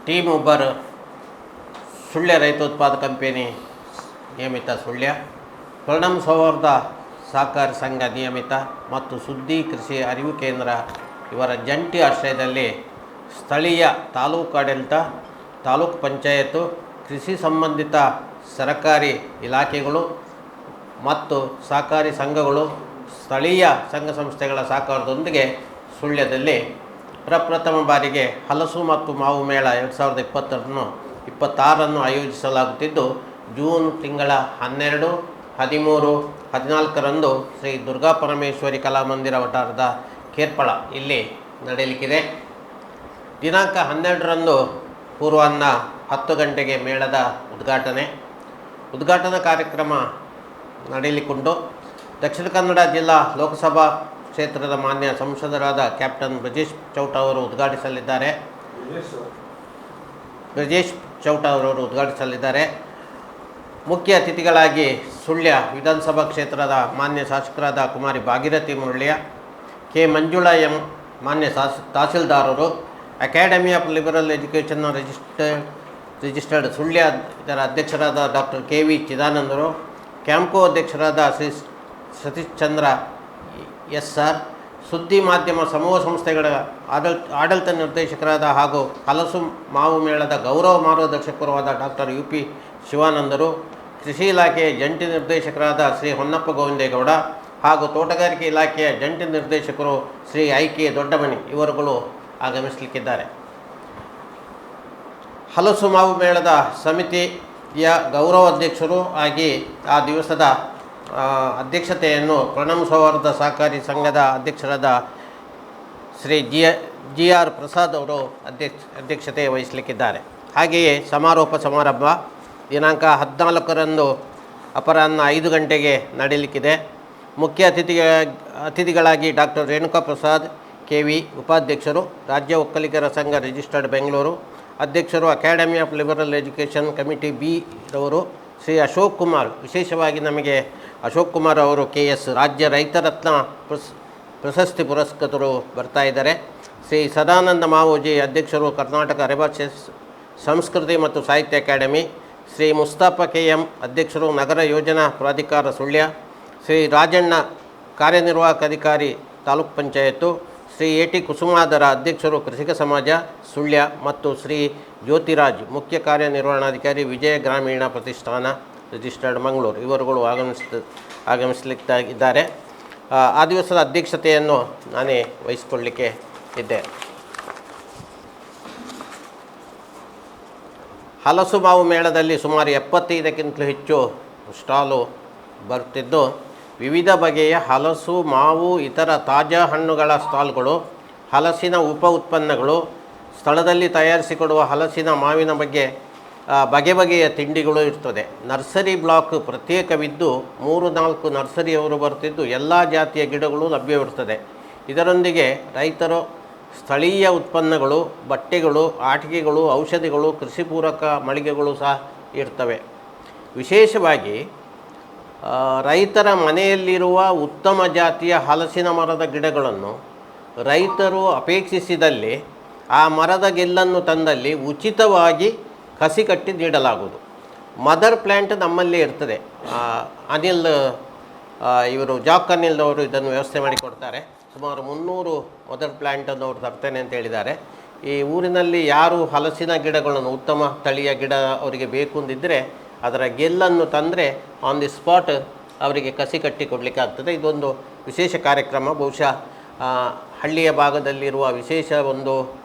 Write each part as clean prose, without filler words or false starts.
Team ಒಬ್ಬರು Sullia ರೈತೋತ್ಪಾದಕ company ನಿಯಮಿತ ಸುಳ್ಯ, ಪರಿಣಾಮ ಸೌಹಾರ್ದ ಸಹಕಾರಿ ಸಂಘ ನಿಯಮಿತ ಮತ್ತು ಸುದ್ದಿ ಕೃಷಿ ಅರಿವು ಕೇಂದ್ರ ಇವರ ಜಂಟಿ ಆಶ್ರಯದಲ್ಲಿ ಸ್ಥಳೀಯ ತಾಲೂಕು ಆಡಳಿತ, ತಾಲೂಕು ಪಂಚಾಯತು, ಕೃಷಿ ಸಂಬಂಧಿತ ಸರ್ಕಾರಿ ಇಲಾಖೆಗಳು ಮತ್ತು ಸಹಕಾರಿ ಸಂಘಗಳು, ಸ್ಥಳೀಯ ಸಂಘ ಸಂಸ್ಥೆಗಳ ಸಹಕಾರದೊಂದಿಗೆ ಸುಳ್ಯದಲ್ಲಿ ಪ್ರಪ್ರಥಮ ಬಾರಿಗೆ ಹಲಸು ಮತ್ತು ಮಾವು ಮೇಳ 2026 ಆಯೋಜಿಸಲಾಗುತ್ತಿದ್ದು, ಜೂನ್ ತಿಂಗಳ 12, 13, 14ರಂದು ಶ್ರೀ ದುರ್ಗಾ ಪರಮೇಶ್ವರಿ ಕಲಾಮಂದಿರ ವಠಾರದ ಕೇರ್ಪಳ ಇಲ್ಲಿ ನಡೆಯಲಿಕ್ಕಿದೆ. ದಿನಾಂಕ 12ರಂದು ಪೂರ್ವಾಹ್ನ 10 ಗಂಟೆಗೆ ಮೇಳದ ಉದ್ಘಾಟನಾ ಕಾರ್ಯಕ್ರಮ ನಡೆಯಲಿಕ್ಕುಂಟು. ದಕ್ಷಿಣ ಕನ್ನಡ ಜಿಲ್ಲಾ ಲೋಕಸಭಾ ಕ್ಷೇತ್ರದ ಮಾನ್ಯ ಸಂಸದರಾದ ಕ್ಯಾಪ್ಟನ್ ಬ್ರಜೇಶ್ ಚೌಟ ಅವರು ಉದ್ಘಾಟಿಸಲಿದ್ದಾರೆ. ಮುಖ್ಯ ಅತಿಥಿಗಳಾಗಿ ಸುಳ್ಯ ವಿಧಾನಸಭಾ ಕ್ಷೇತ್ರದ ಮಾನ್ಯ ಶಾಸಕರಾದ ಕುಮಾರಿ ಭಾಗೀರಥಿ ಮುರಳಿಯ, ಕೆ ಮಂಜುಳಾ ಎಂ ಮಾನ್ಯ ತಹಸೀಲ್ದಾರರು, academy of liberal education registered Sullia ಇದರ ಅಧ್ಯಕ್ಷರಾದ ಡಾಕ್ಟರ್ KV ಚಿದಾನಂದರು, ಕ್ಯಾಂಪ್ಕೋ ಅಧ್ಯಕ್ಷರಾದ ಶ್ರೀ ಸತೀಶ್ ಚಂದ್ರ SR, ಸುದ್ದಿ ಮಾಧ್ಯಮ ಸಮೂಹ ಸಂಸ್ಥೆಗಳ ಆಡಳಿತ ನಿರ್ದೇಶಕರಾದ ಹಾಗೂ ಹಲಸು ಮಾವು ಮೇಳದ ಗೌರವ ಮಾರ್ಗದರ್ಶಕರೂ ಆದ ಡಾಕ್ಟರ್ UP ಶಿವಾನಂದರು, ಕೃಷಿ ಇಲಾಖೆಯ ಜಂಟಿ ನಿರ್ದೇಶಕರಾದ ಶ್ರೀ ಹೊನ್ನಪ್ಪ ಗೋವಿಂದೇಗೌಡ ಹಾಗೂ ತೋಟಗಾರಿಕೆ ಇಲಾಖೆಯ ಜಂಟಿ ನಿರ್ದೇಶಕರು ಶ್ರೀ IK ದೊಡ್ಡಮನಿ ಇವರುಗಳು ಆಗಮಿಸಲಿಕ್ಕಿದ್ದಾರೆ. ಹಲಸು ಮಾವು ಮೇಳದ ಸಮಿತಿಯ ಗೌರವ ಅಧ್ಯಕ್ಷರು ಆಗಿ ಆ ದಿವಸದ ಅಧ್ಯಕ್ಷತೆಯನ್ನು ಪರಿಣಾಮ ಸೌಹಾರ್ದ ಸಹಕಾರಿ ಸಂಘದ ಅಧ್ಯಕ್ಷರಾದ ಶ್ರೀ GR ಪ್ರಸಾದ್ ಅವರು ಅಧ್ಯಕ್ಷತೆ ವಹಿಸಲಿಕ್ಕಿದ್ದಾರೆ. ಹಾಗೆಯೇ ಸಮಾರೋಪ ಸಮಾರಂಭ ದಿನಾಂಕ 14ರಂದು ಅಪರಾಹ್ನ 5 ಗಂಟೆಗೆ ನಡೆಯಲಿಕ್ಕಿದೆ. ಮುಖ್ಯ ಅತಿಥಿಗಳಾಗಿ ಡಾಕ್ಟರ್ ರೇಣುಕಾ ಪ್ರಸಾದ್ KV ಉಪಾಧ್ಯಕ್ಷರು, ರಾಜ್ಯ ಒಕ್ಕಲಿಗರ ಸಂಘ ರಿಜಿಸ್ಟರ್ಡ್ ಬೆಂಗಳೂರು ಅಧ್ಯಕ್ಷರು, academy of liberal education committee B ರವರು, ಶ್ರೀ ಅಶೋಕ್ ಕುಮಾರ್, ವಿಶೇಷವಾಗಿ ನಮಗೆ ಅಶೋಕ್ ಕುಮಾರ್ ಅವರು KS ರಾಜ್ಯ ರೈತರತ್ನ ಪ್ರಶಸ್ತಿ ಪುರಸ್ಕೃತರು ಬರ್ತಾ ಇದ್ದಾರೆ. ಶ್ರೀ ಸದಾನಂದ ಮಾವೋಜಿ ಅಧ್ಯಕ್ಷರು, ಕರ್ನಾಟಕ ಅರೆಭಾಷೆ ಸಂಸ್ಕೃತಿ ಮತ್ತು ಸಾಹಿತ್ಯ ಅಕಾಡೆಮಿ, ಶ್ರೀ ಮುಸ್ತಾಫಾ KM ಅಧ್ಯಕ್ಷರು, ನಗರ ಯೋಜನಾ ಪ್ರಾಧಿಕಾರ ಸುಳ್ಯ, ಶ್ರೀ ರಾಜಣ್ಣ ಕಾರ್ಯನಿರ್ವಾಹಕ ಅಧಿಕಾರಿ ತಾಲೂಕು ಪಂಚಾಯತು, ಶ್ರೀ AT ಕುಸುಮಾಧರ ಅಧ್ಯಕ್ಷರು, ಕೃಷಿಕ ಸಮಾಜ ಸುಳ್ಯ ಮತ್ತು ಶ್ರೀ ಜ್ಯೋತಿರಾಜ್ ಮುಖ್ಯ ಕಾರ್ಯನಿರ್ವಹಣಾಧಿಕಾರಿ, ವಿಜಯ ಗ್ರಾಮೀಣ ಪ್ರತಿಷ್ಠಾನ ರಿಜಿಸ್ಟರ್ಡ್ ಮಂಗಳೂರು ಇವರುಗಳು ಆಗಮಿಸಲಿಕ್ಕಿದ್ದಾರೆ. ಆ ದಿವಸದ ಅಧ್ಯಕ್ಷತೆಯನ್ನು ನಾನೇ ವಹಿಸಿಕೊಳ್ಳಲಿಕ್ಕೆ ಇದ್ದೆ. ಹಲಸು ಮಾವು ಮೇಳದಲ್ಲಿ ಸುಮಾರು 75ಕ್ಕಿಂತಲೂ ಹೆಚ್ಚು ಸ್ಟಾಲು ಬರುತ್ತಿದ್ದು, ವಿವಿಧ ಬಗೆಯ ಹಲಸು, ಮಾವು, ಇತರ ತಾಜಾ ಹಣ್ಣುಗಳ ಸ್ಟಾಲ್ಗಳು, ಹಲಸಿನ ಉಪ ಉತ್ಪನ್ನಗಳು, ಸ್ಥಳದಲ್ಲಿ ತಯಾರಿಸಿಕೊಡುವ ಹಲಸಿನ ಮಾವಿನ ಬಗೆ ಬಗೆಯ ತಿಂಡಿಗಳು ಇರ್ತದೆ. ನರ್ಸರಿ ಬ್ಲಾಕ್ ಪ್ರತ್ಯೇಕವಿದ್ದು 3-4 ನರ್ಸರಿಯವರು ಬರ್ತಿದ್ದು ಎಲ್ಲ ಜಾತಿಯ ಗಿಡಗಳು ಲಭ್ಯವಿರ್ತದೆ. ಇದರೊಂದಿಗೆ ರೈತರು ಸ್ಥಳೀಯ ಉತ್ಪನ್ನಗಳು, ಬಟ್ಟೆಗಳು, ಆಟಿಕೆಗಳು, ಔಷಧಿಗಳು, ಕೃಷಿ ಪೂರಕ ಮಳಿಗೆಗಳು ಸಹ ಇರ್ತವೆ. ವಿಶೇಷವಾಗಿ ರೈತರ ಮನೆಯಲ್ಲಿರುವ ಉತ್ತಮ ಜಾತಿಯ ಹಲಸಿನ ಮರದ ಗಿಡಗಳನ್ನು ರೈತರು ಅಪೇಕ್ಷಿಸಿದಲ್ಲಿ ಆ ಮರದ ಗೆಲ್ಲನ್ನು ತಂದಲ್ಲಿ ಉಚಿತವಾಗಿ ಕಸಿ ಕಟ್ಟಿ ನೀಡಲಾಗುವುದು. ಮದರ್ ಪ್ಲ್ಯಾಂಟ್ ನಮ್ಮಲ್ಲೇ ಇರ್ತದೆ. ಇವರು ಜಾಕ್ ಅನಿಲ್ದವರು ಇದನ್ನು ವ್ಯವಸ್ಥೆ ಮಾಡಿಕೊಡ್ತಾರೆ. ಸುಮಾರು 300 ಮದರ್ ಪ್ಲ್ಯಾಂಟನ್ನು ಅವರು ತರ್ತೇನೆ ಅಂತ ಹೇಳಿದ್ದಾರೆ. ಈ ಊರಿನಲ್ಲಿ ಯಾರು ಹಲಸಿನ ಗಿಡಗಳನ್ನು, ಉತ್ತಮ ತಳಿಯ ಗಿಡ ಅವರಿಗೆ ಬೇಕು ಅಂದಿದ್ದರೆ ಅದರ ಗೆಲ್ಲನ್ನು ತಂದರೆ ಆನ್ ದಿ ಸ್ಪಾಟ್ ಅವರಿಗೆ ಕಸಿ ಕಟ್ಟಿ ಕೊಡಲಿಕ್ಕೆ ಆಗ್ತದೆ. ಇದೊಂದು ವಿಶೇಷ ಕಾರ್ಯಕ್ರಮ. ಬಹುಶಃ ಹಳ್ಳಿಯ ಭಾಗದಲ್ಲಿರುವ ವಿಶೇಷ ಒಂದು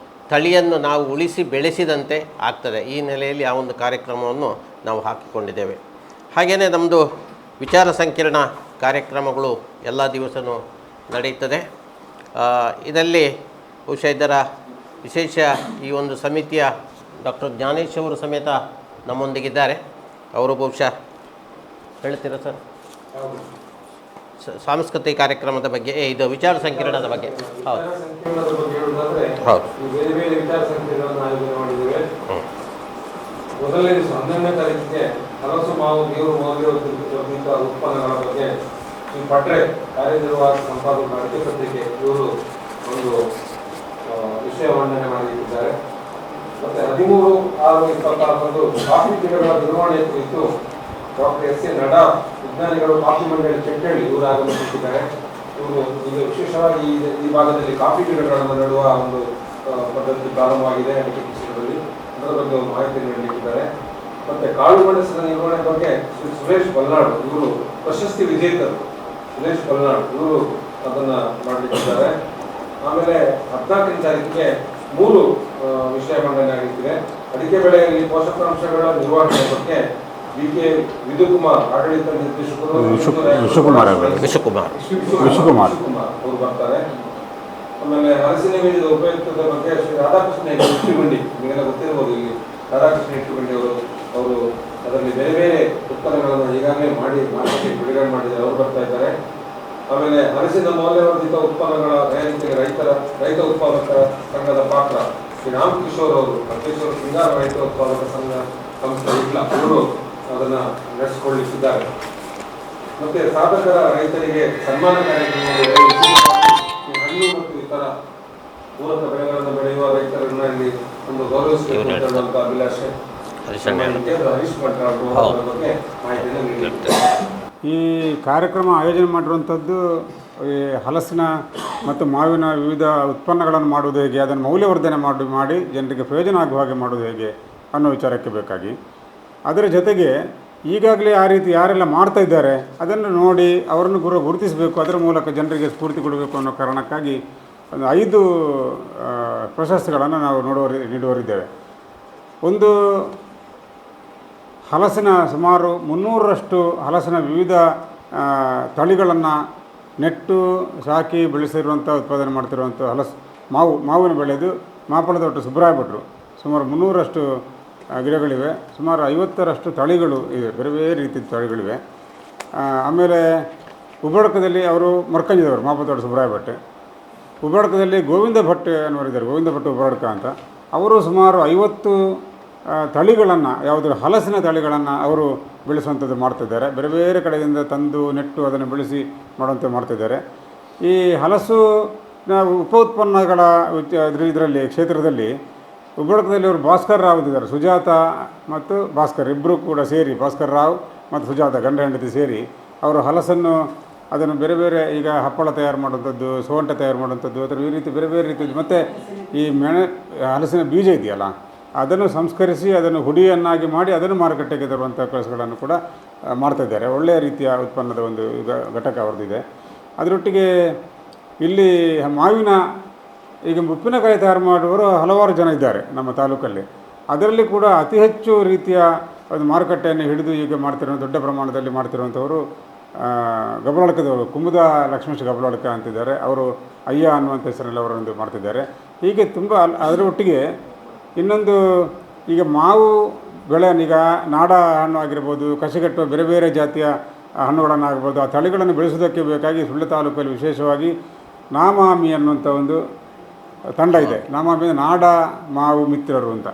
ತಳಿಯನ್ನು ನಾವು ಉಳಿಸಿ ಬೆಳೆಸಿದಂತೆ ಆಗ್ತದೆ. ಈ ನೆಲೆಯಲ್ಲಿ ಆ ಒಂದು ಕಾರ್ಯಕ್ರಮವನ್ನು ನಾವು ಹಾಕಿಕೊಂಡಿದ್ದೇವೆ. ಹಾಗೆಯೇ ನಮ್ಮದು ವಿಚಾರ ಸಂಕಿರಣ ಕಾರ್ಯಕ್ರಮಗಳು ಎಲ್ಲ ದಿವಸವೂ ನಡೆಯುತ್ತದೆ. ಇದರಲ್ಲಿ ಬಹುಶಃ ಇದರ ವಿಶೇಷ ಈ ಒಂದು ಸಮಿತಿಯ ಡಾಕ್ಟರ್ ಜ್ಞಾನೇಶ್ ಅವರು ಸಮೇತ ನಮ್ಮೊಂದಿಗಿದ್ದಾರೆ. ಅವರು ಬಹುಶಃ ಹೇಳ್ತೀರಾ ಸರ್? ಸಾಂಸ್ಕೃತಿಕ ಕಾರ್ಯಕ್ರಮದ ಬಗ್ಗೆ, ಇದು ವಿಚಾರ ಸಂಕಿರಣದ ಬಗ್ಗೆ. ಹೌದು ಹೌದು. ಮೊದಲನೇ ದಿವಸ 11ನೇ ತಾರೀಕಿಗೆ ಹಲಸು ಮಾವು ದೇವರು ಮೌಲ್ಯಯುತ ಉತ್ಪನ್ನಗಳ ಬಗ್ಗೆ ಈ ಪಟ್ರೆ ಕಾರ್ಯನಿರ್ವಾಹಕ ಸಂಪಾದಕ ಅಡಿಕೆ ಪತ್ರಿಕೆ ಇವರು ಒಂದು ವಿಷಯ ಮಂಡನೆ ಮಾಡಿದ್ದಾರೆ. ಮತ್ತು 13/6/26ರಂದು ಕಾಫಿ ಗಿಡಗಳ ನಿರ್ವಹಣೆ ಕುರಿತು ಡಾಕ್ಟರ್ ಎಸ್ ಎ ನಡಾ ವಿಜ್ಞಾನಿಗಳು ಕಾಫಿ ಮಂಡಳಿ ಚೆಟ್ಟಳ್ಳಿ ಇವರು ಆಗಮಿಸುತ್ತಿದ್ದಾರೆ. ಇವರು ಈಗ ವಿಶೇಷವಾಗಿ ಈ ಭಾಗದಲ್ಲಿ ಕಾಫಿ ಗಿಡಗಳನ್ನು ನೆಡುವ ಒಂದು ಪದ್ಧತಿ ಪ್ರಾರಂಭವಾಗಿದೆ ಅಡಿಕೆ ಕೃಷಿಗಳಲ್ಲಿ, ಅದರ ಬಗ್ಗೆ ಒಂದು ಮಾಹಿತಿ ನೀಡಲಿಕ್ಕಿದ್ದಾರೆ. ಮತ್ತು ಕಾಳು ಮೆಣಸಿನ ನಿರ್ವಹಣೆ ಬಗ್ಗೆ ಶ್ರೀ ಸುರೇಶ್ ಬಲ್ನಾಡ್ ಇವರು ಪ್ರಶಸ್ತಿ ವಿಜೇತರು. ಸುರೇಶ್ ಬಲ್ನಾಡ್ ಇವರು ಅದನ್ನು ಮಾಡಲಿಕ್ಕಿದ್ದಾರೆ. ಆಮೇಲೆ 14ನೇ ತಾರೀಕಿಗೆ 3 ವಿಷಯ ಮಂಡನೆ ಆಗುತ್ತಿದೆ. ಅಡಿಕೆ ಬೆಳೆಯಲ್ಲಿ ಪೋಷಕಾಂಶಗಳ ನಿರ್ವಹಣೆ ಬಗ್ಗೆ ಕೆ ವಿಧುಕುಮಾರ್ ಆಡಳಿತ ನಿರ್ದೇಶಕರು ವಿಶ್ವಕುಮಾರ್ ಅವರು ಬರ್ತಾರೆ. ಆಮೇಲೆ ಹಲಸಿನ ಬೀಜದ ಉಪಯುಕ್ತತೆ ಬಗ್ಗೆ ಶ್ರೀ ರಾಧಾಕೃಷ್ಣ ಇಟ್ಟುಗುಂಡಿ, ನಿಮಗೆಲ್ಲ ಗೊತ್ತಿರ್ಬೋದು, ಇಲ್ಲಿ ರಾಧಾಕೃಷ್ಣ ಇಟ್ಟುಗುಂಡಿ ಅವರು ಅದರಲ್ಲಿ ಬೇರೆ ಬೇರೆ ಉತ್ಪನ್ನಗಳನ್ನು ಈಗಾಗಲೇ ಮಾಡಿ ಮಾರ್ಕೆಟಿಗೆ ಬಿಡುಗಡೆ ಮಾಡಿದ್ದಾರೆ, ಅವರು ಬರ್ತಾ ಇದ್ದಾರೆ. ಆಮೇಲೆ ಹಲಸಿನ ಮೌಲ್ಯವರ್ಧಿತ ಉತ್ಪನ್ನಗಳ ತಯಾರಿಕೆಗೆ ರೈತ ಉತ್ಪಾದಕರ ಸಂಘದ ಪಾತ್ರ ಶ್ರೀ ರಾಮ್ ಕಿಶೋರ್ ಅವರು, ಅಧ್ಯಕ್ಷರು ಸಿಂಗಾರ ರೈತ ಉತ್ಪಾದಕ ಸಂಘ ಸಂಸ್ಥೆ ಇಲ್ಲ, ಅವರು ಅದನ್ನು ನಡೆಸಿಕೊಳ್ಳಿಸಿದ್ದಾರೆ. ಮತ್ತೆ ಸಾಧಕರ ರೈತರಿಗೆ ಸನ್ಮಾನ ಕಾರ್ಯಕ್ರಮಗಳು, ಹಣ್ಣು ಮತ್ತು ಇತರ ಪೂರಕ ಬೆಳೆಗಳನ್ನು ಬೆಳೆಯುವ ರೈತರನ್ನ ಇಲ್ಲಿ ಒಂದು ಗೌರವಿಸಬೇಕು ಅಂತ ಹೇಳುವಂತ ಅಭಿಲಾಷೆ ಹರೀಶ್ ಭಟ್ರಾಳ್ ಬಗ್ಗೆ ಮಾಹಿತಿಯನ್ನು ನೀಡಿದ್ದಾರೆ. ಈ ಕಾರ್ಯಕ್ರಮ ಆಯೋಜನೆ ಮಾಡಿರುವಂಥದ್ದು ಈ ಹಲಸಿನ ಮತ್ತು ಮಾವಿನ ವಿವಿಧ ಉತ್ಪನ್ನಗಳನ್ನು ಮಾಡುವುದು ಹೇಗೆ, ಅದನ್ನು ಮೌಲ್ಯವರ್ಧನೆ ಮಾಡಿ ಜನರಿಗೆ ಪ್ರಯೋಜನ ಆಗುವ ಹಾಗೆ ಮಾಡುವುದು ಹೇಗೆ ಅನ್ನೋ ವಿಚಾರಕ್ಕೆ ಬೇಕಾಗಿ, ಅದರ ಜೊತೆಗೆ ಈಗಾಗಲೇ ಆ ರೀತಿ ಯಾರೆಲ್ಲ ಮಾಡ್ತಾ ಇದ್ದಾರೆ ಅದನ್ನು ನೋಡಿ ಅವರನ್ನು ಗುರುತಿಸಬೇಕು, ಅದರ ಮೂಲಕ ಜನರಿಗೆ ಸ್ಫೂರ್ತಿ ಕೊಡಬೇಕು ಅನ್ನೋ ಕಾರಣಕ್ಕಾಗಿ ಒಂದು 5 ಪ್ರಶಸ್ತಿಗಳನ್ನು ನಾವು ನೀಡುವರಿದ್ದೇವೆ. ಒಂದು ಹಲಸಿನ ಸುಮಾರು 300ರಷ್ಟು ಹಲಸಿನ ವಿವಿಧ ತಳಿಗಳನ್ನು ನೆಟ್ಟು ಸಾಕಿ ಬೆಳೆಸಿರುವಂಥ ಉತ್ಪಾದನೆ ಮಾಡ್ತಿರುವಂಥ ಮಾವಿನ ಬೆಳೆದು ಮಾಪನದೊಟ್ಟು ಸುಬ್ರಾಯ ಭಟ್ರು ಸುಮಾರು 300ರಷ್ಟು ಗಿಡಗಳಿವೆ, ಸುಮಾರು 50ರಷ್ಟು ತಳಿಗಳು ಇವೆ, ಬೇರೆ ಬೇರೆ ರೀತಿಯ ತಳಿಗಳಿವೆ. ಆಮೇಲೆ ಉಬಡಕದಲ್ಲಿ ಅವರು ಮರ್ಕಂಜಿದವರು ಮಾಪನದೊಟ್ಟು ಸುಬ್ರಾಯ ಭಟ್, ಉಬಡಕದಲ್ಲಿ ಗೋವಿಂದ ಭಟ್ ಅನ್ನೋರಿದ್ದಾರೆ, ಗೋವಿಂದ ಭಟ್ ಉಬಡಕ ಅಂತ, ಅವರು ಸುಮಾರು 50 ತಳಿಗಳನ್ನು, ಯಾವುದರ ಹಲಸಿನ ತಳಿಗಳನ್ನು ಅವರು ಬೆಳೆಸುವಂಥದ್ದು ಮಾಡ್ತಿದ್ದಾರೆ. ಬೇರೆ ಬೇರೆ ಕಡೆಯಿಂದ ತಂದು ನೆಟ್ಟು ಅದನ್ನು ಬೆಳೆಸಿ ಮಾಡುವಂಥ ಮಾಡ್ತಿದ್ದಾರೆ. ಈ ಹಲಸಿನ ಉಪ ಉತ್ಪನ್ನಗಳ ಇದರಲ್ಲಿ ಕ್ಷೇತ್ರದಲ್ಲಿ ಉಬ್ಬಳಕದಲ್ಲಿ ಅವರು ಭಾಸ್ಕರ್ ರಾವ್ ಇದ್ದಾರೆ, ಸುಜಾತ ಮತ್ತು ಭಾಸ್ಕರ್ ಇಬ್ಬರು ಕೂಡ ಸೇರಿ, ಭಾಸ್ಕರ್ ರಾವ್ ಮತ್ತು ಸುಜಾತ ಗಂಡ ಹೆಂಡತಿ ಸೇರಿ ಅವರು ಹಲಸನ್ನು ಅದನ್ನು ಬೇರೆ ಬೇರೆ ಈಗ ಹಪ್ಪಳ ತಯಾರು ಮಾಡುವಂಥದ್ದು, ಸೋಂಟ ತಯಾರು ಮಾಡುವಂಥದ್ದು, ಅದರ ಈ ರೀತಿ ಬೇರೆ ಬೇರೆ ರೀತಿಯದ್ದು, ಮತ್ತು ಈ ಹಲಸಿನ ಬೀಜ ಇದೆಯಲ್ಲ ಅದನ್ನು ಸಂಸ್ಕರಿಸಿ ಅದನ್ನು ಹುಡಿಯನ್ನಾಗಿ ಮಾಡಿ ಅದನ್ನು ಮಾರುಕಟ್ಟೆಗೆ ತರುವಂಥ ಕೆಲಸಗಳನ್ನು ಕೂಡ ಮಾಡ್ತಾಯಿದ್ದಾರೆ. ಒಳ್ಳೆಯ ರೀತಿಯ ಉತ್ಪನ್ನದ ಒಂದು ಘಟಕ ಅವ್ರದ್ದಿದೆ. ಅದರೊಟ್ಟಿಗೆ ಇಲ್ಲಿ ಮಾವಿನ ಈಗ ಉಪ್ಪಿನಕಾಯಿ ತಯಾರು ಮಾಡುವವರು ಹಲವಾರು ಜನ ಇದ್ದಾರೆ ನಮ್ಮ ತಾಲೂಕಲ್ಲಿ. ಅದರಲ್ಲಿ ಕೂಡ ಅತಿ ಹೆಚ್ಚು ರೀತಿಯ ಒಂದು ಮಾರುಕಟ್ಟೆಯನ್ನು ಹಿಡಿದು ಈಗ ಮಾಡ್ತಿರೋ ದೊಡ್ಡ ಪ್ರಮಾಣದಲ್ಲಿ ಮಾಡ್ತಿರುವಂಥವರು ಗಬಲಡ್ಕದವರು, ಕುಮುದ ಲಕ್ಷ್ಮೇಶ್ ಗಬಲಡ್ಕ ಅಂತಿದ್ದಾರೆ, ಅವರು ಅಯ್ಯ ಅನ್ನುವಂಥ ಹೆಸರಲ್ಲಿ ಅವರೊಂದು ಮಾಡ್ತಿದ್ದಾರೆ. ಹೀಗೆ ತುಂಬ ಅದರೊಟ್ಟಿಗೆ ಇನ್ನೊಂದು ಈಗ ಮಾವು ಬೆಳೆ, ಈಗ ನಾಡ ಹಣ್ಣು ಆಗಿರ್ಬೋದು, ಕಸಿಗಟ್ಟುವ ಬೇರೆ ಬೇರೆ ಜಾತಿಯ ಹಣ್ಣುಗಳನ್ನಾಗ್ಬೋದು, ಆ ತಳಿಗಳನ್ನು ಬೆಳೆಸೋದಕ್ಕೆ ಬೇಕಾಗಿ ಸುಳ್ಯ ತಾಲೂಕಲ್ಲಿ ವಿಶೇಷವಾಗಿ ನಾಮಾಮಿ ಅನ್ನುವಂಥ ಒಂದು ತಂಡ ಇದೆ. ನಾಮಾಮಿ ಅಂದರೆ ನಾಡ ಮಾವು ಮಿತ್ರರು ಅಂತ.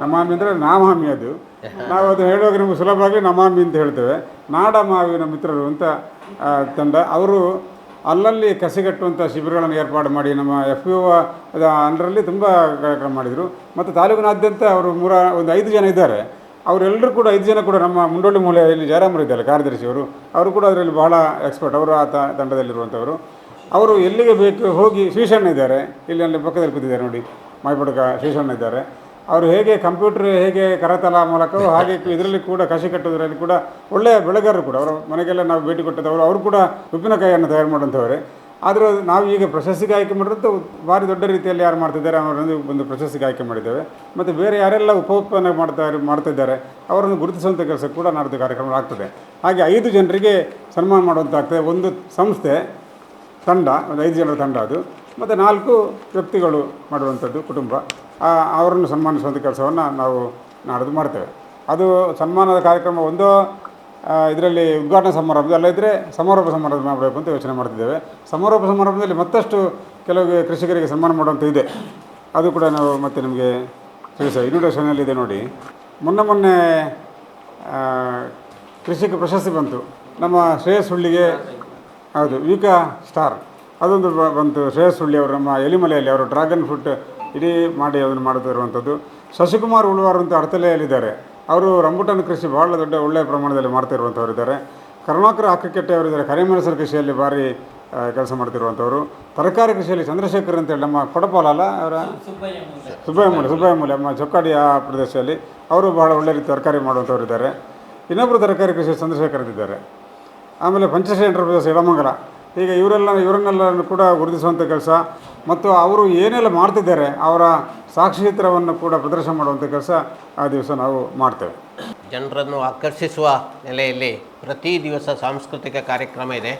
ನಮಾಮಿ ಅಂದರೆ ನಾಮಾಮಿ, ಅದು ನಾವು ಅದು ಹೇಳುವಾಗ ನಮಗೆ ಸುಲಭವಾಗಿ ನಮಾಮಿ ಅಂತ ಹೇಳ್ತೇವೆ. ನಾಡ ಮಾವಿನ ಮಿತ್ರರು ಅಂತ ತಂಡ, ಅವರು ಅಲ್ಲಲ್ಲಿ ಕಸಿಗಟ್ಟುವಂಥ ಶಿಬಿರಗಳನ್ನು ಏರ್ಪಾಡು ಮಾಡಿ ನಮ್ಮ FPO ಅಂಡರಲ್ಲಿ ತುಂಬ ಕಾರ್ಯಕ್ರಮ ಮಾಡಿದರು. ಮತ್ತು ತಾಲೂಕಿನಾದ್ಯಂತ ಅವರು ಒಂದು 5 ಜನ ಇದ್ದಾರೆ. ಅವರೆಲ್ಲರೂ ಕೂಡ 5 ಜನ ಕೂಡ ನಮ್ಮ ಮುಂಡೋಳಿ ಮೂಲೆಯಲ್ಲಿ ಜಯರಾಮರು ಇದ್ದಾರೆ ಕಾರ್ಯದರ್ಶಿಯವರು, ಅವರು ಕೂಡ ಅದರಲ್ಲಿ ಬಹಳ ಎಕ್ಸ್ಪರ್ಟ್, ಅವರು ಆ ತಂಡದಲ್ಲಿರುವಂಥವರು. ಅವರು ಎಲ್ಲಿಗೆ ಬೇಕು ಹೋಗಿ, ಶ್ರೀಶಣ್ಣ ಇದ್ದಾರೆ ಇಲ್ಲಿ, ಅಲ್ಲಿ ಪಕ್ಕದಲ್ಲಿ ಕೂತಿದ್ದಾರೆ ನೋಡಿ, ಮಾಯ್ಪಡ್ಕ ಶ್ರೀಶಣ್ಣ ಇದ್ದಾರೆ. ಅವರು ಹೇಗೆ ಕಂಪ್ಯೂಟರ್ ಹೇಗೆ ಕರತಲ ಮೂಲಕವೋ ಹಾಗೆ ಇದರಲ್ಲಿ ಕೂಡ ಕಸಿ ಕಟ್ಟೋದ್ರಲ್ಲಿ ಕೂಡ ಒಳ್ಳೆಯ ಬೆಳೆಗಾರರು ಕೂಡ. ಅವರ ಮನೆಗೆಲ್ಲ ನಾವು ಭೇಟಿ ಕೊಟ್ಟದವರು, ಅವರು ಕೂಡ ಉಪ್ಪಿನಕಾಯಿಯನ್ನು ತಯಾರು ಮಾಡುವಂಥವರೇ. ಆದರೂ ನಾವು ಈಗ ಪ್ರಶಸ್ತಿಗೆ ಆಯ್ಕೆ ಮಾಡಿರೋದು ಭಾರಿ ದೊಡ್ಡ ರೀತಿಯಲ್ಲಿ ಯಾರು ಮಾಡ್ತಿದ್ದಾರೆ ಅವರನ್ನು ಒಂದು ಪ್ರಶಸ್ತಿಗೆ ಆಯ್ಕೆ ಮಾಡಿದ್ದೇವೆ. ಮತ್ತು ಬೇರೆ ಯಾರೆಲ್ಲ ಉಪೋತ್ಪನ್ನ ಮಾಡ್ತಿದ್ದಾರೆ ಅವರನ್ನು ಗುರುತಿಸುವಂಥ ಕೆಲಸ ಕೂಡ ನಾಡ್ದು ಕಾರ್ಯಕ್ರಮ ಆಗ್ತದೆ. ಹಾಗೆ 5 ಜನರಿಗೆ ಸನ್ಮಾನ ಮಾಡುವಂತಾಗ್ತದೆ. ಒಂದು ಸಂಸ್ಥೆ ತಂಡ, ಒಂದು 5 ಜನರ ತಂಡ ಅದು, ಮತ್ತು 4 ವ್ಯಕ್ತಿಗಳು ಮಾಡುವಂಥದ್ದು ಕುಟುಂಬ, ಅವರನ್ನು ಸನ್ಮಾನಿಸುವಂಥ ಕೆಲಸವನ್ನು ನಾವು ನಾಡ್ದು ಮಾಡ್ತೇವೆ. ಅದು ಸನ್ಮಾನದ ಕಾರ್ಯಕ್ರಮ ಒಂದು ಇದರಲ್ಲಿ ಉದ್ಘಾಟನಾ ಸಮಾರಂಭ, ಅಲ್ಲದಿದ್ದರೆ ಸಮಾರೋಪ ಸಮಾರಂಭ ಮಾಡಬೇಕು ಅಂತ ಯೋಚನೆ ಮಾಡ್ತಿದ್ದೇವೆ. ಸಮಾರೋಪ ಸಮಾರಂಭದಲ್ಲಿ ಮತ್ತಷ್ಟು ಕೆಲವು ಕೃಷಿಕರಿಗೆ ಸನ್ಮಾನ ಮಾಡುವಂಥ ಇದೆ, ಅದು ಕೂಡ ನಾವು ಮತ್ತೆ ನಿಮಗೆ ತಿಳಿಸ್ತೇವೆ. ಇನ್ವಿಟೇಷನಲ್ಲಿದೆ ನೋಡಿ. ಮೊನ್ನೆ ಕೃಷಿಕ ಪ್ರಶಸ್ತಿ ಬಂತು ನಮ್ಮ ಶ್ರೇಯಸ್ ಸುಳ್ಳಿಗೆ, ಹೌದು, ವಿಕಾ ಸ್ಟಾರ್ ಅದೊಂದು ಬಂತು. ಶ್ರೇಯಸ್ ಸುಳ್ಳಿ ಅವರು ನಮ್ಮ ಎಲಿಮಲೆಯಲ್ಲಿ ಅವರು ಡ್ರ್ಯಾಗನ್ ಫ್ರೂಟ್ ಇಡೀ ಮಾಡಿ ಅದನ್ನು ಮಾಡ್ತಾ ಇರುವಂಥದ್ದು. ಶಶಿಕುಮಾರ್ ಉಳ್ವಾರ್ ಅಂತ ಅಡತಲೆಯಲ್ಲಿದ್ದಾರೆ. ಅವರು ರಂಬುಟಾನ್ ಕೃಷಿ ಭಾಳ ದೊಡ್ಡ ಒಳ್ಳೆಯ ಪ್ರಮಾಣದಲ್ಲಿ ಮಾಡ್ತಾ ಇರುವಂಥವರಿದ್ದಾರೆ. ಕರುಣಾಕರ ಅಕ್ಕಕೆಟ್ಟೆ ಅವರಿದ್ದಾರೆ, ಕರಿಮೆಣಸಿನ ಕೃಷಿಯಲ್ಲಿ ಭಾರಿ ಕೆಲಸ ಮಾಡ್ತಿರುವಂಥವ್ರು. ತರಕಾರಿ ಕೃಷಿಯಲ್ಲಿ ಚಂದ್ರಶೇಖರ್ ಅಂತೇಳಿ ನಮ್ಮ ಕೊಡಪಾಲಲ್ಲ ಅವರ ಸುಬ್ಬಯ್ಯ ಮೂಲೆ ನಮ್ಮ ಚೊಕ್ಕಾಡಿ ಆ ಪ್ರದೇಶದಲ್ಲಿ ಅವರು ಬಹಳ ಒಳ್ಳೆ ರೀತಿ ತರಕಾರಿ ಮಾಡುವಂಥವ್ರು ಇದ್ದಾರೆ. ಇನ್ನೊಬ್ಬರು ತರಕಾರಿ ಕೃಷಿ ಚಂದ್ರಶೇಖರ್ ಇದ್ದಾರೆ. ಆಮೇಲೆ ಪಂಚಶ್ರೀ ಎಂಟರ್ಪ್ರೈಸಸ್ ಎಡಮಂಗಲ. ಈಗ ಇವರನ್ನೆಲ್ಲರೂ ಕೂಡ ಗುರುತಿಸುವಂಥ ಕೆಲಸ ಮತ್ತು ಅವರು ಏನೆಲ್ಲ ಮಾಡ್ತಿದ್ದಾರೆ ಅವರ ಸಾಕ್ಷಿಚಿತ್ರವನ್ನು ಕೂಡ ಪ್ರದರ್ಶನ ಮಾಡುವಂಥ ಕೆಲಸ ಆ ದಿವಸ ನಾವು ಮಾಡ್ತೇವೆ. ಜನರನ್ನು ಆಕರ್ಷಿಸುವ ನೆಲೆಯಲ್ಲಿ ಪ್ರತಿ ದಿವಸ ಸಾಂಸ್ಕೃತಿಕ ಕಾರ್ಯಕ್ರಮ ಇದೆ.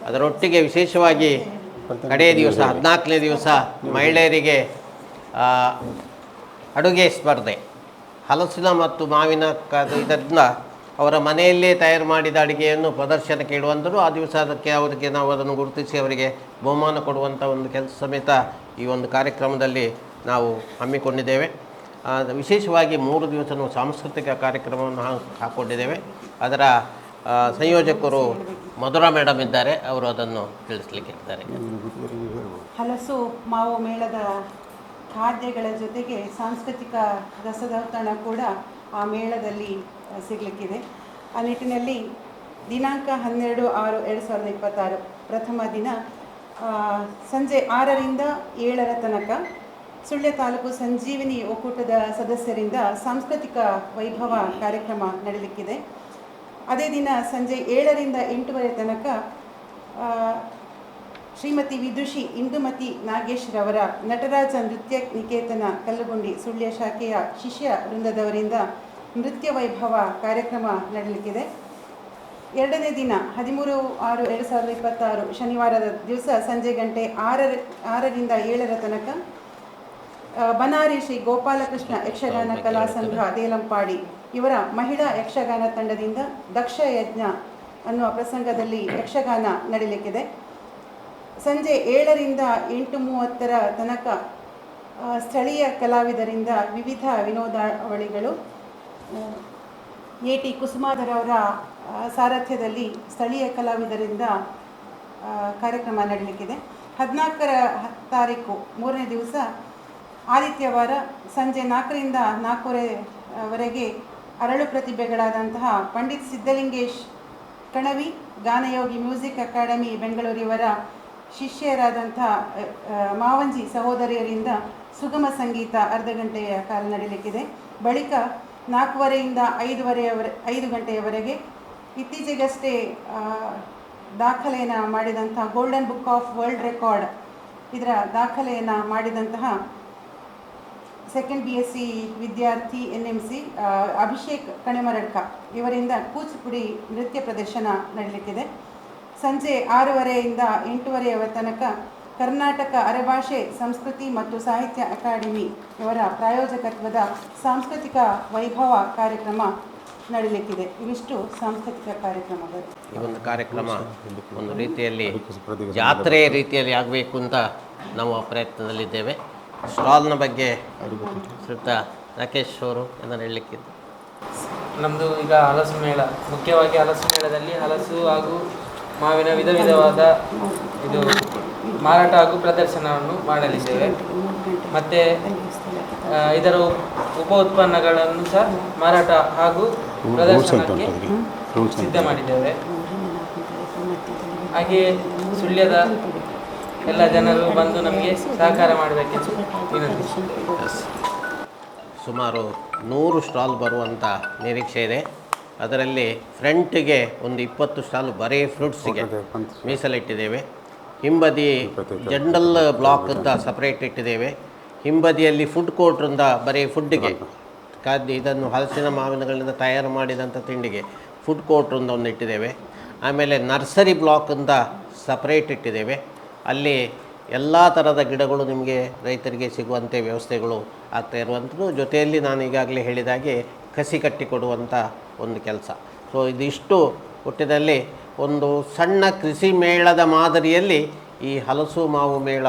ಅದರೊಟ್ಟಿಗೆ ವಿಶೇಷವಾಗಿ ಕಡೆಯ ದಿವಸ 14ನೇ ದಿವಸ ಮಹಿಳೆಯರಿಗೆ ಅಡುಗೆ ಸ್ಪರ್ಧೆ, ಹಲಸಿನ ಮತ್ತು ಮಾವಿನ ಇದರಿಂದ ಅವರ ಮನೆಯಲ್ಲೇ ತಯಾರು ಮಾಡಿದ ಅಡುಗೆಯನ್ನು ಪ್ರದರ್ಶನಕ್ಕೆ ಇಡುವಂಥದ್ದು. ಆ ದಿವಸ ಅವರಿಗೆ ನಾವು ಅದನ್ನು ಗುರುತಿಸಿ ಅವರಿಗೆ ಬಹುಮಾನ ಕೊಡುವಂಥ ಒಂದು ಕೆಲಸ ಸಮೇತ ಈ ಒಂದು ಕಾರ್ಯಕ್ರಮದಲ್ಲಿ ನಾವು ಹಮ್ಮಿಕೊಂಡಿದ್ದೇವೆ. ವಿಶೇಷವಾಗಿ 3 ದಿವಸ ಸಾಂಸ್ಕೃತಿಕ ಕಾರ್ಯಕ್ರಮವನ್ನು ಹಾಕ್ಕೊಂಡಿದ್ದೇವೆ. ಅದರ ಸಂಯೋಜಕರು ಮಧುರಾ ಮೇಡಮ್ ಇದ್ದಾರೆ, ಅವರು ಅದನ್ನು ತಿಳಿಸ್ಲಿಕ್ಕೆ ಇದ್ದಾರೆ. ಹಲಸು ಮಾವು ಮೇಳದ ಖಾದ್ಯಗಳ ಜೊತೆಗೆ ಸಾಂಸ್ಕೃತಿಕ ರಸದೌತಣ ಕೂಡ ಆ ಮೇಳದಲ್ಲಿ ಸಿಗಲಿಕ್ಕಿದೆ. ಆ ನಿಟ್ಟಿನಲ್ಲಿ ದಿನಾಂಕ 12/6/2026 ಪ್ರಥಮ ದಿನ ಸಂಜೆ 6ರಿಂದ 7 ತನಕ ಸುಳ್ಯ ತಾಲೂಕು ಸಂಜೀವಿನಿ ಒಕ್ಕೂಟದ ಸದಸ್ಯರಿಂದ ಸಾಂಸ್ಕೃತಿಕ ವೈಭವ ಕಾರ್ಯಕ್ರಮ ನಡೆಯಲಿಕ್ಕಿದೆ. ಅದೇ ದಿನ ಸಂಜೆ 7ರಿಂದ 8 ತನಕ ಶ್ರೀಮತಿ ವಿದುಷಿ ಇಂದುಮತಿ ನಾಗೇಶ್ರವರ ನಟರಾಜ ನೃತ್ಯ ನಿಕೇತನ ಕಲ್ಲುಗುಂಡಿ ಸುಳ್ಯ ಶಾಖೆಯ ಶಿಷ್ಯ ವೃಂದದವರಿಂದ ನೃತ್ಯ ವೈಭವ ಕಾರ್ಯಕ್ರಮ ನಡೆಯಲಿಕ್ಕಿದೆ. 2ನೇ ದಿನ 13/6/2026 ಶನಿವಾರದ ದಿವಸ ಸಂಜೆ ಗಂಟೆ 6ರಿಂದ 7 ತನಕ ಬನಾರಿ ಶ್ರೀ ಗೋಪಾಲಕೃಷ್ಣ ಯಕ್ಷಗಾನ ಕಲಾ ಸಂಘ ದೇಲಂಪಾಡಿ ಇವರ ಮಹಿಳಾ ಯಕ್ಷಗಾನ ತಂಡದಿಂದ ದಕ್ಷ ಯಜ್ಞ ಅನ್ನುವ ಪ್ರಸಂಗದಲ್ಲಿ ಯಕ್ಷಗಾನ ನಡೆಯಲಿಕ್ಕಿದೆ. ಸಂಜೆ 7ರಿಂದ 8:30 ತನಕ ಸ್ಥಳೀಯ ಕಲಾವಿದರಿಂದ ವಿವಿಧ ವಿನೋದಾವಳಿಗಳು ಎ ಟಿ ಕುಸುಮಾಧರವರ ಸಾರಥ್ಯದಲ್ಲಿ ಸ್ಥಳೀಯ ಕಲಾವಿದರಿಂದ ಕಾರ್ಯಕ್ರಮ ನಡೆಯಲಿಕ್ಕಿದೆ. 14ರ ತಾರೀಕು 3ನೇ ದಿವಸ ಆದಿತ್ಯವಾರ ಸಂಜೆ 4ರಿಂದ 4:15 ಅರಳು ಪ್ರತಿಭೆಗಳಾದಂತಹ ಪಂಡಿತ್ ಸಿದ್ಧಲಿಂಗೇಶ್ ಕಣವಿ ಗಾನಯೋಗಿ ಮ್ಯೂಸಿಕ್ ಅಕಾಡೆಮಿ ಬೆಂಗಳೂರಿವರ ಶಿಷ್ಯರಾದಂಥ ಮಾವಂಜಿ ಸಹೋದರಿಯರಿಂದ ಸುಗಮ ಸಂಗೀತ ಅರ್ಧ ಗಂಟೆಯ ಕಾಲ ನಡೆಯಲಿಕ್ಕಿದೆ. ಬಳಿಕ 4:15ರಿಂದ 5 ಗಂಟೆಯವರೆಗೆ ಇತ್ತೀಚೆಗಷ್ಟೇ ದಾಖಲೆಯನ್ನು ಮಾಡಿದಂಥ golden book of world record ಇದರ ದಾಖಲೆಯನ್ನು ಮಾಡಿದಂತಹ ಸೆಕೆಂಡ್ BSc ವಿದ್ಯಾರ್ಥಿ NMC ಅಭಿಷೇಕ್ ಕಣೆಮರಡ್ಕ ಇವರಿಂದ ಕೂಚಿಪುಡಿ ನೃತ್ಯ ಪ್ರದರ್ಶನ ನಡೆಯಲಿಕ್ಕಿದೆ. ಸಂಜೆ 6:30ರಿಂದ 8:30 ತನಕ ಕರ್ನಾಟಕ ಅರೆಭಾಷೆ ಸಂಸ್ಕೃತಿ ಮತ್ತು ಸಾಹಿತ್ಯ ಅಕಾಡೆಮಿ ಇವರ ಪ್ರಾಯೋಜಕತ್ವದ ಸಾಂಸ್ಕೃತಿಕ ವೈಭವ ಕಾರ್ಯಕ್ರಮ ನಡೆಯಲಿಕ್ಕಿದೆ. ಇವಿಷ್ಟು ಸಾಂಸ್ಕೃತಿಕ ಕಾರ್ಯಕ್ರಮಗಳು. ಈ ಒಂದು ಕಾರ್ಯಕ್ರಮ ಒಂದು ರೀತಿಯಲ್ಲಿ ಜಾತ್ರೆ ರೀತಿಯಲ್ಲಿ ಆಗಬೇಕು ಅಂತ ನಾವು ಪ್ರಯತ್ನದಲ್ಲಿದ್ದೇವೆ. ಸ್ಟಾಲ್ನ ಬಗ್ಗೆ ಶ್ರೀಯುತ ರಾಕೇಶ್ ಅವರು ಏನಾರು ಹೇಳಲಿಕ್ಕಿದ್ದು. ನಮ್ಮದು ಈಗ ಹಲಸು ಮೇಳ, ಮುಖ್ಯವಾಗಿ ಹಲಸು ಮೇಳದಲ್ಲಿ ಹಲಸು ಹಾಗೂ ಮಾವಿನ ವಿಧವಾದ ಇದು ಮಾರಾಟ ಹಾಗೂ ಪ್ರದರ್ಶನವನ್ನು ಮಾಡಲಿದ್ದೇವೆ. ಮತ್ತು ಇದರ ಉಪ ಉತ್ಪನ್ನಗಳನ್ನು ಸಹ ಮಾರಾಟ ಹಾಗೂ ಪ್ರದರ್ಶನಕ್ಕೆ ಸಿದ್ಧ ಮಾಡಿದ್ದೇವೆ. ಹಾಗೆಯೇ ಸುಳ್ಯದ ಎಲ್ಲ ಜನರು ಬಂದು ನಮಗೆ ಸಹಕಾರ ಮಾಡಬೇಕೆಂದು ವಿನಂತಿಸಿ. ಸುಮಾರು 100 ಸ್ಟಾಲ್ ಬರುವಂಥ ನಿರೀಕ್ಷೆ ಇದೆ. ಅದರಲ್ಲಿ ಫ್ರಂಟಿಗೆ ಒಂದು 20 ಸ್ಟಾಲ್ ಬರೀ ಫ್ರೂಟ್ಸಿಗೆ ಮೀಸಲಿಟ್ಟಿದ್ದೇವೆ. ಹಿಂಬದಿ ಜನರಲ್ ಬ್ಲಾಕ್ ಅಂತ ಸಪ್ರೇಟ್ ಇಟ್ಟಿದ್ದೇವೆ. ಹಿಂಬದಿಯಲ್ಲಿ ಫುಡ್ ಕೋರ್ಟ್ರಿಂದ ಬರೀ ಫುಡ್ಡಿಗೆ ಇದನ್ನು ಹಲಸಿನ ಮಾವಿನಗಳಿಂದ ತಯಾರು ಮಾಡಿದಂಥ ತಿಂಡಿಗೆ ಫುಡ್ ಕೋರ್ಟ್ರಿಂದ ಒಂದು ಇಟ್ಟಿದ್ದೇವೆ. ಆಮೇಲೆ ನರ್ಸರಿ ಬ್ಲಾಕ್ ಅಂತ ಸಪ್ರೇಟ್ ಇಟ್ಟಿದ್ದೇವೆ. ಅಲ್ಲಿ ಎಲ್ಲ ಥರದ ಗಿಡಗಳು ನಿಮಗೆ ರೈತರಿಗೆ ಸಿಗುವಂತೆ ವ್ಯವಸ್ಥೆಗಳು ಆಗ್ತಾ ಇರುವಂಥದ್ದು. ಜೊತೆಯಲ್ಲಿ ನಾನು ಈಗಾಗಲೇ ಹೇಳಿದಾಗೆ ಕಸಿ ಕಟ್ಟಿಕೊಡುವಂಥ ಒಂದು ಕೆಲಸ. ಸೊ ಇದಿಷ್ಟು ಒಟ್ಟಿನಲ್ಲಿ ಒಂದು ಸಣ್ಣ ಕೃಷಿ ಮೇಳದ ಮಾದರಿಯಲ್ಲಿ ಈ ಹಲಸು ಮಾವು ಮೇಳ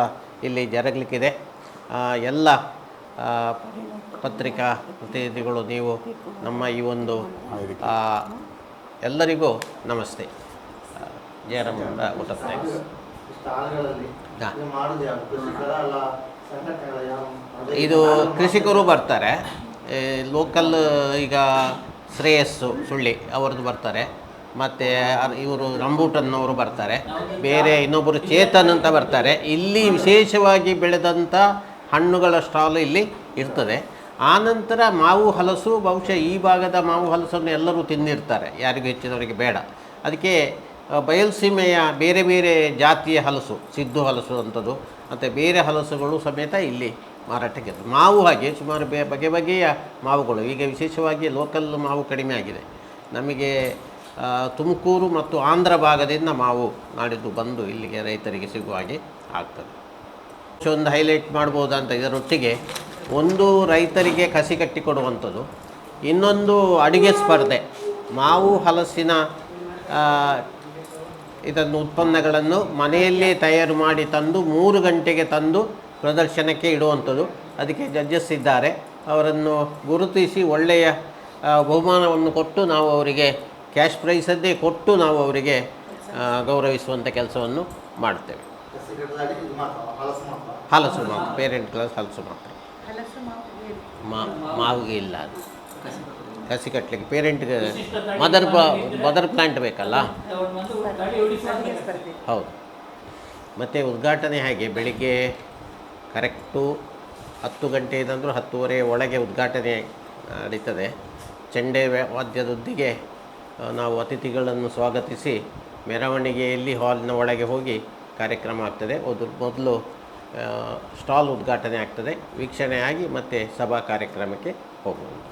ಇಲ್ಲಿ ಜರುಗಲಿಕ್ಕಿದೆ. ಎಲ್ಲ ಪತ್ರಿಕಾ ಪ್ರತಿನಿಧಿಗಳು ನೀವು ನಮ್ಮ ಈ ಒಂದು ಎಲ್ಲರಿಗೂ ನಮಸ್ತೆ. ಜಯರಾಮ್ ಊಟ ಥ್ಯಾಂಕ್ಸ್. ಸ್ಥಾನಗಳಲ್ಲಿ ಮಾಡುವುದು ಯಾವ ಕೃಷಿಕರ ಅಲ್ಲ ಸಂಘಟನೆಗಳ ಯಾವ ಇದು ಕೃಷಿಕರು ಬರ್ತಾರೆ, ಲೋಕಲ್ ಈಗ ಶ್ರೇಯಸ್ಸು ಸುಳ್ಳಿ ಅವ್ರದ್ದು ಬರ್ತಾರೆ, ಮತ್ತು ಇವರು ರಂಬೂಟನ್ನವರು ಬರ್ತಾರೆ, ಬೇರೆ ಇನ್ನೊಬ್ಬರು ಚೇತನ್ ಅಂತ ಬರ್ತಾರೆ. ಇಲ್ಲಿ ವಿಶೇಷವಾಗಿ ಬೆಳೆದಂಥ ಹಣ್ಣುಗಳ ಸ್ಟಾಲ್ ಇಲ್ಲಿ ಇರ್ತದೆ. ಆನಂತರ ಮಾವು ಹಲಸು, ಬಹುಶಃ ಈ ಭಾಗದ ಮಾವು ಹಲಸನ್ನು ಎಲ್ಲರೂ ತಿಂದಿರ್ತಾರೆ, ಯಾರಿಗೂ ಹೆಚ್ಚಿನವರಿಗೆ ಬೇಡ. ಅದಕ್ಕೆ ಬಯಲುಸೀಮೆಯ ಬೇರೆ ಬೇರೆ ಜಾತಿಯ ಹಲಸು, ಸಿದ್ದು ಹಲಸು ಅಂಥದ್ದು ಮತ್ತು ಬೇರೆ ಹಲಸುಗಳು ಸಮೇತ ಇಲ್ಲಿ ಮಾರಾಟಕ್ಕೆ. ಮಾವು ಹಾಗೆ ಸುಮಾರು ಬಗೆ ಬಗೆಯ ಮಾವುಗಳು. ಈಗ ವಿಶೇಷವಾಗಿ ಲೋಕಲ್ ಮಾವು ಕಡಿಮೆ ಆಗಿದೆ. ನಮಗೆ ತುಮಕೂರು ಮತ್ತು ಆಂಧ್ರ ಭಾಗದಿಂದ ಮಾವು ನಾಡಿದ್ದು ಬಂದು ಇಲ್ಲಿಗೆ ರೈತರಿಗೆ ಸಿಗುವ ಹಾಗೆ ಆಗ್ತದೆ. ಒಂದು ಹೈಲೈಟ್ ಮಾಡ್ಬೋದಂತ ಇದರೊಟ್ಟಿಗೆ ಒಂದು ರೈತರಿಗೆ ಕಸಿ ಕಟ್ಟಿ ಕೊಡುವಂಥದ್ದು, ಇನ್ನೊಂದು ಅಡುಗೆ ಸ್ಪರ್ಧೆ. ಮಾವು ಹಲಸಿನ ಇದನ್ನು ಉತ್ಪನ್ನಗಳನ್ನು ಮನೆಯಲ್ಲೇ ತಯಾರು ಮಾಡಿ ತಂದು 3 ಗಂಟೆಗೆ ತಂದು ಪ್ರದರ್ಶನಕ್ಕೆ ಇಡುವಂಥದ್ದು. ಅದಕ್ಕೆ ಜಡ್ಜಸ್ ಇದ್ದಾರೆ, ಅವರನ್ನು ಗುರುತಿಸಿ ಒಳ್ಳೆಯ ಬಹುಮಾನವನ್ನು ಕೊಟ್ಟು ನಾವು ಅವರಿಗೆ ಕ್ಯಾಶ್ ಪ್ರೈಸನ್ನೇ ಕೊಟ್ಟು ನಾವು ಅವರಿಗೆ ಗೌರವಿಸುವಂಥ ಕೆಲಸವನ್ನು ಮಾಡ್ತೇವೆ. ಹಲಸು ಮಾತ್ರ, ಪೇರೆಂಟ್ ಕ್ಲಾಸ್ ಹಲಸು ಮಾತ್ರ, ಮಾವಿಗೆ ಇಲ್ಲ. ಅದು ಕಸಿ ಕಟ್ಟಲಿಕ್ಕೆ ಪೇರೆಂಟ್ಗೆ ಮದರ್ ಪ್ಲ್ಯಾಂಟ್ ಬೇಕಲ್ಲ. ಹೌದು. ಮತ್ತು ಉದ್ಘಾಟನೆ ಹಾಗೆ ಬೆಳಿಗ್ಗೆ ಕರೆಕ್ಟು 10 ಗಂಟೆದಂದರೂ 10:30 ಒಳಗೆ ಉದ್ಘಾಟನೆ ನಡೀತದೆ. ಚೆಂಡೆ ವಾದ್ಯದೊಂದಿಗೆ ನಾವು ಅತಿಥಿಗಳನ್ನು ಸ್ವಾಗತಿಸಿ ಮೆರವಣಿಗೆಯಲ್ಲಿ ಹಾಲ್ನ ಒಳಗೆ ಹೋಗಿ ಕಾರ್ಯಕ್ರಮ ಆಗ್ತದೆ. ಮೊದಲು ಸ್ಟಾಲ್ ಉದ್ಘಾಟನೆ ಆಗ್ತದೆ, ವೀಕ್ಷಣೆ ಆಗಿ ಮತ್ತು ಸಭಾ ಕಾರ್ಯಕ್ರಮಕ್ಕೆ ಹೋಗುವುದು.